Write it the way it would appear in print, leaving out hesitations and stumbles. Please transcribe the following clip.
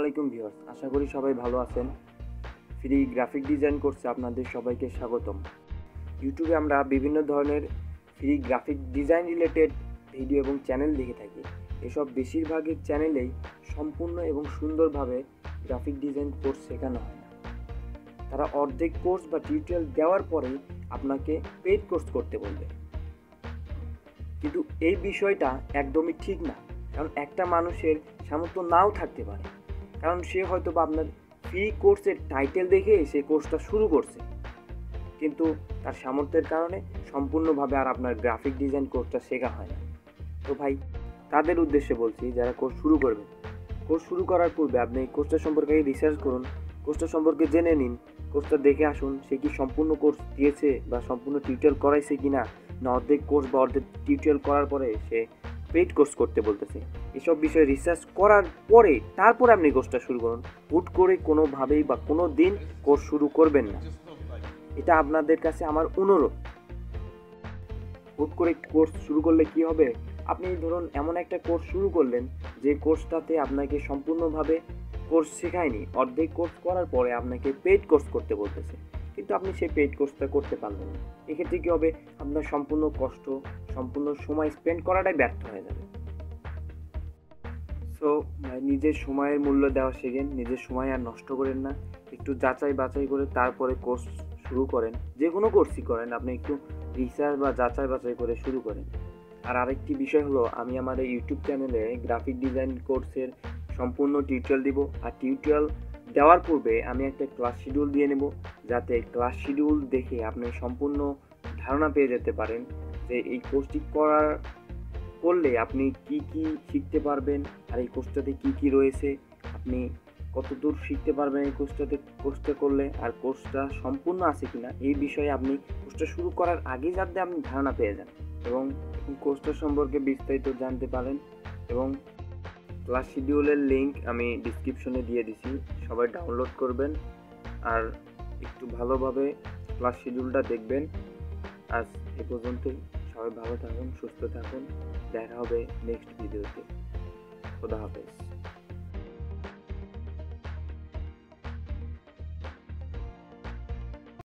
আলাইকুম ভিউয়ার্স, আশা করি সবাই ভালো আছেন। ফ্রি গ্রাফিক ডিজাইন কোর্সে আপনাদের সবাইকে স্বাগতম। ইউটিউবে আমরা বিভিন্ন ধরনের free graphic design related video এবং চ্যানেল দেখে থাকি। এসব বেশিরভাগের চ্যানেলেই সম্পূর্ণ এবং সুন্দরভাবে গ্রাফিক ডিজাইন কোর্স শেখানো হয় না। তারা অর্ধেক কোর্স বা টিউটোরিয়াল দেওয়ার পরেই আপনাকে পেইড কোর্স করতে বলবে, কিন্তু এই বিষয়টা একদমই ঠিক না। কারণ একটা মানুষের সামর্থ্য নাও থাকতে পারে, কারণ সে হয়তো বা আপনার ফ্রি কোর্সের টাইটেল দেখে সে কোর্সটা শুরু করছে, কিন্তু তার সামর্থ্যের কারণে সম্পূর্ণভাবে আর আপনার গ্রাফিক ডিজাইন কোর্সটা শেখা হয় না। তো ভাই, তাদের উদ্দেশ্যে বলছি, যারা কোর্স শুরু করবেন, কোর্স শুরু করার পূর্বে আপনি কোর্সটা সম্পর্কে রিসার্চ করুন, কোর্সটা সম্পর্কে জেনে নিন, কোর্সটা দেখে আসুন সে কি সম্পূর্ণ কোর্স দিয়েছে বা সম্পূর্ণ টিউটোরিয়াল করাইছে কিনা, না অর্ধেক কোর্স বা অর্ধেক টিউটোরিয়াল করার পরে সে পেইড কোর্স করতে বলতেছে। এসব বিষয়ে রিসার্চ করার পরে তারপরে আপনি কোর্সটা শুরু করুন। হুট করে কোনোভাবেই বা কোনো দিন কোর্স শুরু করবেন না, এটা আপনাদের কাছে আমার অনুরোধ। হুট করে কোর্স শুরু করলে কি হবে, আপনি ধরুন এমন একটা কোর্স শুরু করলেন যে কোর্সটাতে আপনাকে সম্পূর্ণভাবে কোর্স শেখায়নি, অর্ধেক কোর্স করার পরে আপনাকে পেইড কোর্স করতে বলতেছে, কিন্তু আপনি সেই পেইড কোর্সটা করতে পারলেন না। এক্ষেত্রে কী হবে, আপনার সম্পূর্ণ কষ্ট, সম্পূর্ণ সময় স্পেন্ড করাটাই ব্যর্থ হয়ে যাবে। সো নিজের সময়ের মূল্য দেওয়া শেখেন, নিজের সময় আর নষ্ট করেন না। একটু যাচাই বাছাই করে তারপরে কোর্স শুরু করেন। যে কোনো কোর্সই করেন, আপনি একটু রিসার্চ বা যাচাই বাছাই করে শুরু করেন। আর আরেকটি বিষয় হলো, আমি আমার এই ইউটিউব চ্যানেলে গ্রাফিক ডিজাইন কোর্সের সম্পূর্ণ টিউটোরিয়াল দিব। আর টিউটোরিয়াল দেওয়ার পূর্বে আমি একটা ক্লাস শিডিউল দিয়ে নেব, যাতে ক্লাস শিডিউল দেখে আপনি সম্পূর্ণ ধারণা পেয়ে যেতে পারেন যে এই কোর্সটি করলে আপনি কি কি শিখতে পারবেন, আর এই কোর্সটাতে কি কি রয়েছে, আপনি কতদূর শিখতে পারবেন এই কোর্সটা করলে, আর কোর্সটা সম্পূর্ণ আছে কিনা, এই বিষয়ে আপনি কোর্সটা শুরু করার আগে যাতে আপনি ধারণা পেয়ে যান এবং কোর্সটা সম্পর্কে বিস্তারিত জানতে পারেন। এবং ক্লাস শিডিউলের লিঙ্ক আমি ডিসক্রিপশনে দিয়ে দিছি, সবাই ডাউনলোড করবেন আর একটু ভালোভাবে ক্লাস শিডিউলটা দেখবেন। আজ এ পর্যন্তই, সবাই ভালো থাকুন, সুস্থ থাকুন, দেখা হবে নেক্সট ভিডিওতে। খোদা হাফেজ।